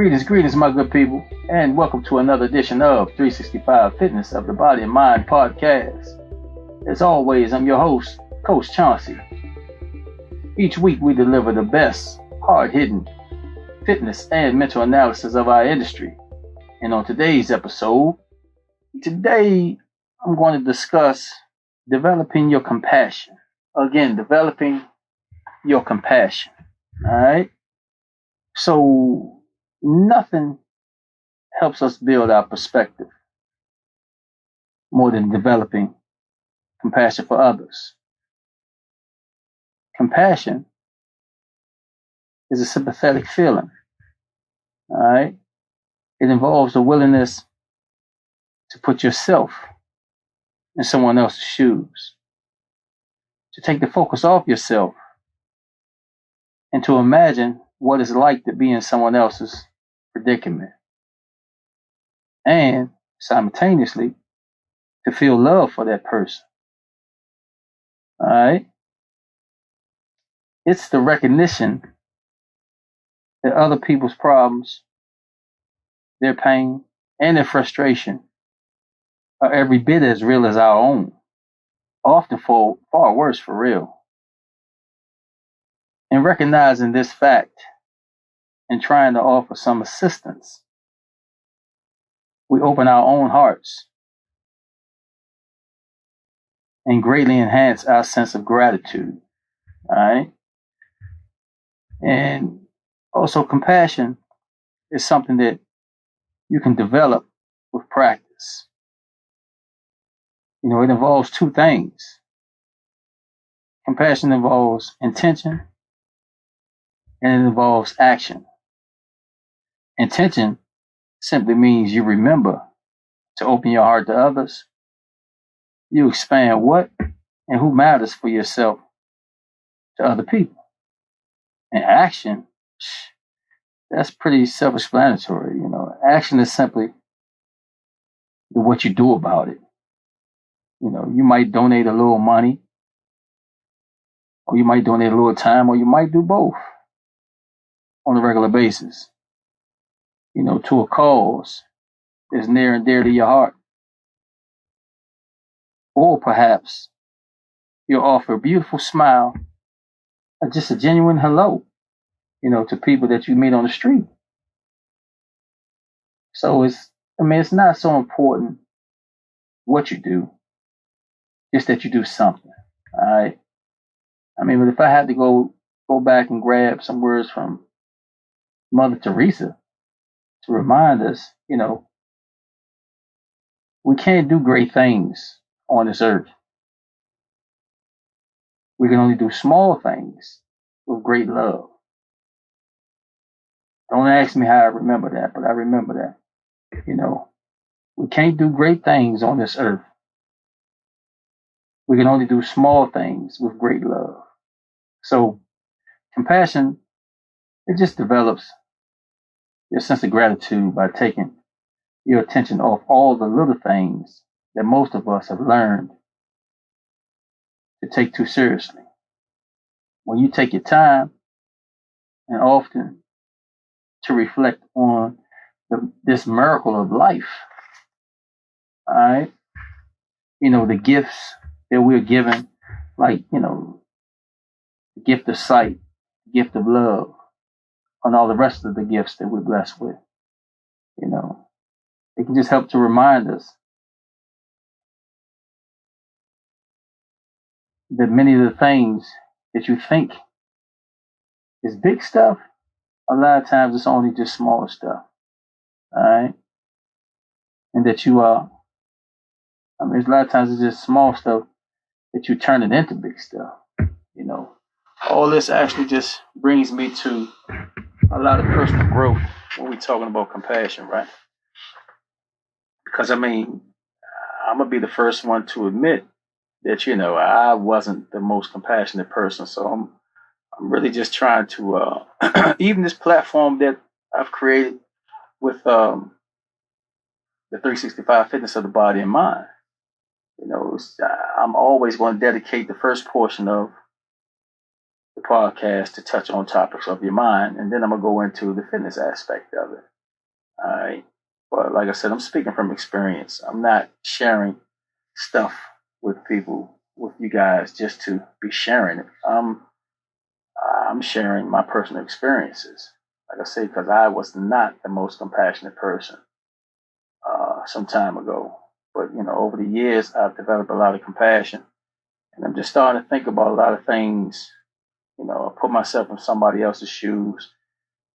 Greetings, my good people, and welcome to another edition of 365 Fitness of the Body and Mind podcast. As always, I'm your host, Coach Chauncey. Each week, we deliver the best, hard-hitting fitness and mental analysis of our industry. And on today's episode, I'm going to discuss developing your compassion. Again, developing your compassion. All right? So, nothing helps us build our perspective more than developing compassion for others. Compassion is a sympathetic feeling. All right? It involves the willingness to put yourself in someone else's shoes, to take the focus off yourself, and to imagine what it's like to be in someone else's predicament. And simultaneously, to feel love for that person. All right? It's the recognition that other people's problems, their pain, and their frustration are every bit as real as our own, often far worse for real. And recognizing this fact and trying to offer some assistance, we open our own hearts and greatly enhance our sense of gratitude. All right? And also, compassion is something that you can develop with practice. You know, it involves two things. Compassion involves intention and it involves action. Intention simply means you remember to open your heart to others. You expand what and who matters for yourself to other people. And action, that's pretty self-explanatory. You know, action is simply what you do about it. You know, you might donate a little money, or you might donate a little time, or you might do both on a regular basis, you know, to a cause that's near and dear to your heart. Or perhaps you'll offer a beautiful smile or just a genuine hello, you know, to people that you meet on the street. So it's not so important what you do, just that you do something. All right. But if I had to go back and grab some words from Mother Teresa to remind us, you know, we can't do great things on this earth. We can only do small things with great love. Don't ask me how I remember that, but I remember that. You know, we can't do great things on this earth. We can only do small things with great love. So compassion, it just develops your sense of gratitude by taking your attention off all the little things that most of us have learned to take too seriously. When you take your time and often to reflect on this miracle of life, all right, you know, the gifts that we're given, like, you know, the gift of sight, the gift of love, and all the rest of the gifts that we're blessed with, you know, it can just help to remind us that many of the things that you think is big stuff, a lot of times it's only just small stuff. All right. And that you there's a lot of times it's just small stuff that you turn it into big stuff. You know, all this actually just brings me to a lot of personal growth when we're talking about compassion, right? Because I'm gonna be the first one to admit that, you know, I wasn't the most compassionate person. So I'm really just trying to even this platform that I've created with the 365 Fitness of the Body and Mind. You know, I'm always going to dedicate the first portion of the podcast to touch on topics of your mind, and then I'm gonna go into the fitness aspect of it. All right. But like I said, I'm speaking from experience. I'm not sharing stuff with people, with you guys, just to be sharing it. I'm sharing my personal experiences. Like I say, because I was not the most compassionate person some time ago. But over the years, I've developed a lot of compassion, and I'm just starting to think about a lot of things. I put myself in somebody else's shoes,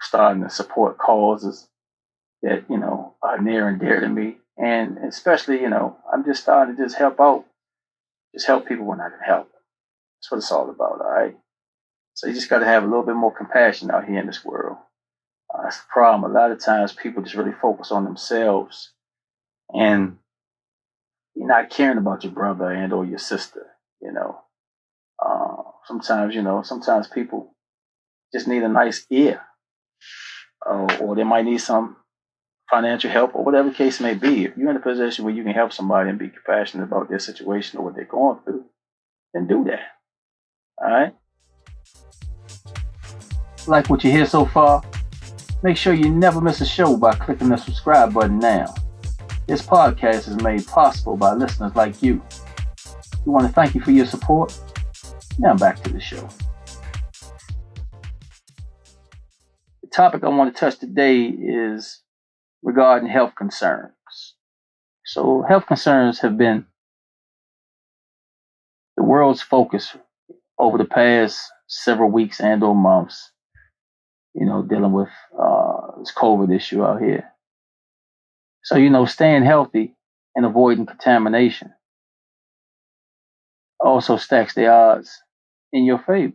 starting to support causes that are near and dear to me, and especially I'm just starting to just help out, just help people when I can help. That's what it's all about. All right. So you just got to have a little bit more compassion out here in this world. That's the problem. A lot of times people just really focus on themselves, and you're not caring about your brother and or your sister. You know, sometimes people just need a nice ear, or they might need some financial help, or whatever the case may be. If you're in a position where you can help somebody and be compassionate about their situation or what they're going through, then do that. All right. Like what you hear so far? Make sure you never miss a show by clicking the subscribe button now. This podcast is made possible by listeners like you. We want to thank you for your support. Now back to the show. The topic I want to touch today is regarding health concerns. So health concerns have been the world's focus over the past several weeks and or months, dealing with this COVID issue out here. So, staying healthy and avoiding contamination also stacks the odds in your favor.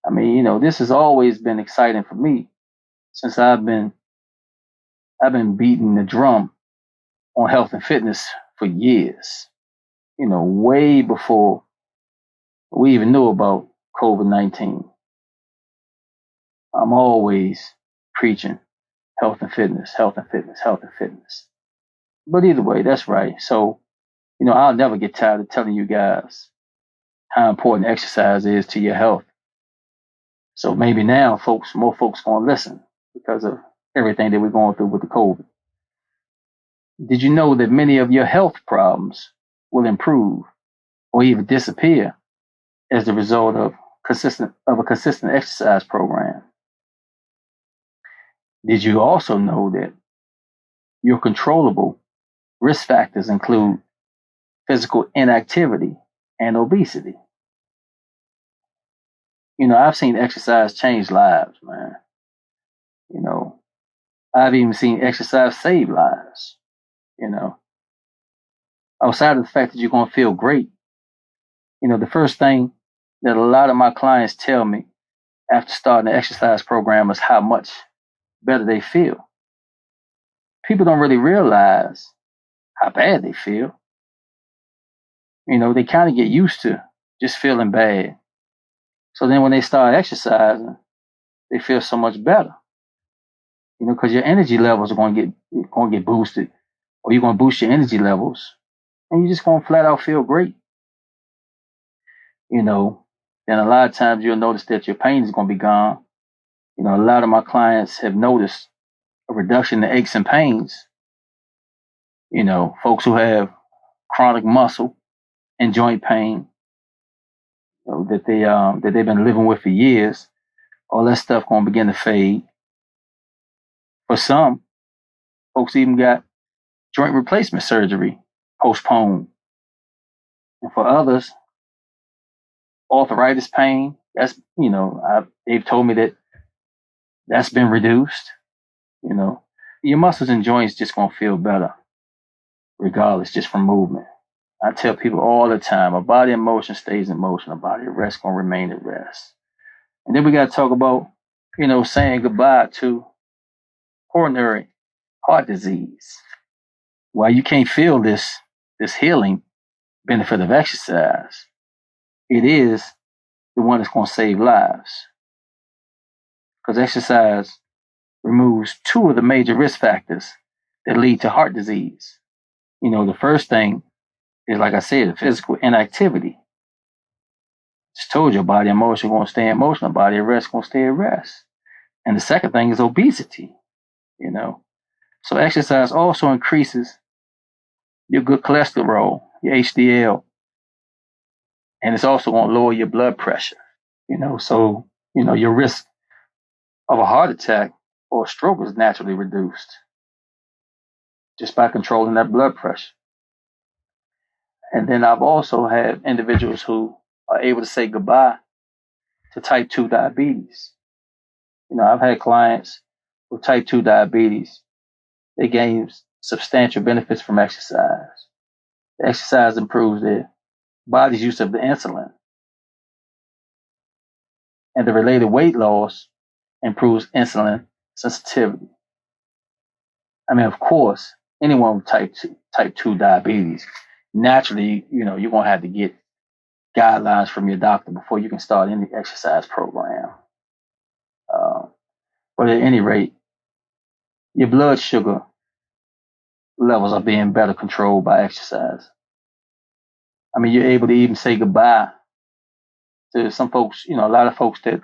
I mean, this has always been exciting for me since I've been beating the drum on health and fitness for years. Way before we even knew about COVID-19. I'm always preaching health and fitness, health and fitness, health and fitness. But either way, that's right. So, I'll never get tired of telling you guys how important exercise is to your health. So maybe now more folks gonna listen because of everything that we're going through with the COVID. Did you know that many of your health problems will improve or even disappear as the result of a consistent exercise program? Did you also know that your controllable risk factors include physical inactivity and obesity? I've seen exercise change lives, man. I've even seen exercise save lives, outside of the fact that you're going to feel great. The first thing that a lot of my clients tell me after starting the exercise program is how much better they feel. People don't really realize how bad they feel. They kind of get used to just feeling bad. So then when they start exercising, they feel so much better. Because your energy levels are going to get boosted, or you're going to boost your energy levels, and you're just going to flat out feel great. And a lot of times you'll notice that your pain is going to be gone. A lot of my clients have noticed a reduction in aches and pains. Folks who have chronic muscle and joint pain, that they've been living with for years, all that stuff going to begin to fade. For some, folks even got joint replacement surgery postponed. And for others, arthritis pain, they've told me that's been reduced. Your muscles and joints just gonna feel better, regardless, just from movement. I tell people all the time, a body in motion stays in motion, a body at rest gonna remain at rest. And then we gotta talk about, saying goodbye to coronary heart disease. While you can't feel this healing benefit of exercise, it is the one that's going to save lives. Because exercise removes two of the major risk factors that lead to heart disease. The first thing is, like I said, the physical inactivity. Just told you, body in motion going to stay in motion, a body at rest going to stay at rest. And the second thing is obesity. you know. So exercise also increases your good cholesterol, your HDL, and it's also going to lower your blood pressure, you know. So, you know, your risk of a heart attack or a stroke is naturally reduced just by controlling that blood pressure. And then I've also had individuals who are able to say goodbye to type 2 diabetes. You know, I've had clients with type 2 diabetes. They gain substantial benefits from exercise. The exercise improves their body's use of the insulin, and the related weight loss improves insulin sensitivity. I mean, of course, anyone with type 2 diabetes, naturally, you know, you're going to have to get guidelines from your doctor before you can start any exercise program. But at any rate, your blood sugar levels are being better controlled by exercise. I mean, you're able to even say goodbye to some folks, you know, a lot of folks that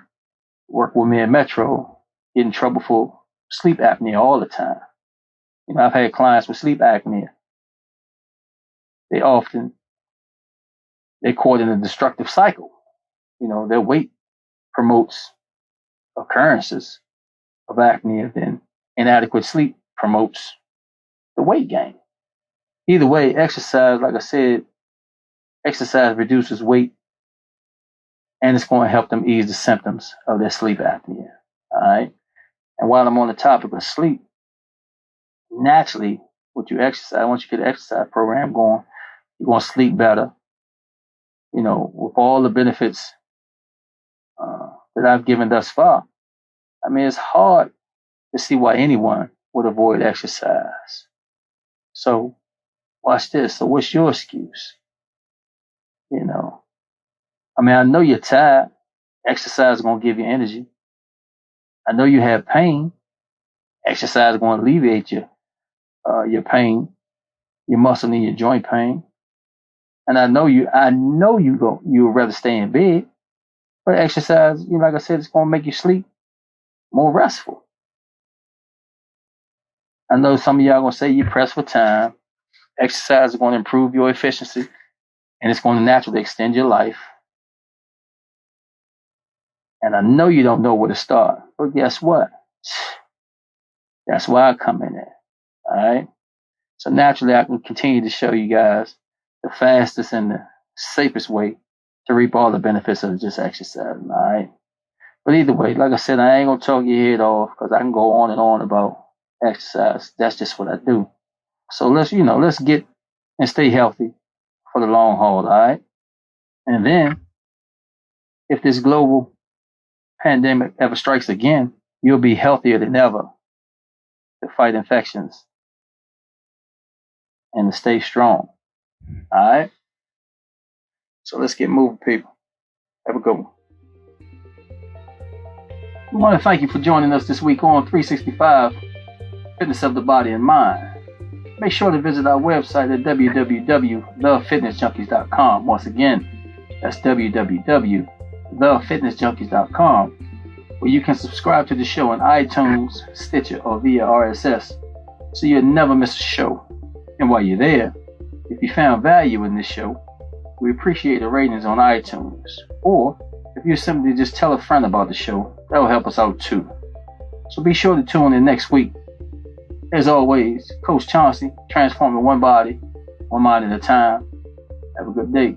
work with me in Metro get in trouble for sleep apnea all the time. You know, I've had clients with sleep apnea. They're caught in a destructive cycle. You know, their weight promotes occurrences of apnea, then inadequate sleep promotes the weight gain. Either way, exercise, like I said, exercise reduces weight and it's going to help them ease the symptoms of their sleep apnea. All right. And while I'm on the topic of sleep, naturally, once you exercise, once you get an exercise program going, you're going to sleep better. You know, with all the benefits that I've given thus far, I mean, it's hard to see why anyone would avoid exercise. So, watch this. So, what's your excuse? You know, I mean, I know you're tired. Exercise is going to give you energy. I know you have pain. Exercise is going to alleviate your pain, your muscle and your joint pain. And I know you would rather stay in bed, but exercise, you know, like I said, it's going to make you sleep more restful. I know some of y'all going to say you're pressed for time. Exercise is going to improve your efficiency and it's going to naturally extend your life. And I know you don't know where to start, but guess what? That's why I come in there. All right. So naturally, I can continue to show you guys the fastest and the safest way to reap all the benefits of just exercising. All right. But either way, like I said, I ain't gonna talk your head off because I can go on and on about exercise. That's just what I do. So let's get and stay healthy for the long haul. All right. And then, if this global pandemic ever strikes again, you'll be healthier than ever to fight infections and to stay strong. All right. So let's get moving, people. Have a good one. I want to thank you for joining us this week on 365 Fitness of the Body and Mind. Make sure to visit our website at www.thefitnessjunkies.com. Once again, that's www.thefitnessjunkies.com, where you can subscribe to the show on iTunes, Stitcher, or via RSS, so you'll never miss a show. And while you're there, if you found value in this show, we appreciate the ratings on iTunes. Or if you simply just tell a friend about the show, that will help us out too. So be sure to tune in next week. As always, Coach Chauncey, transforming one body, one mind at a time. Have a good day.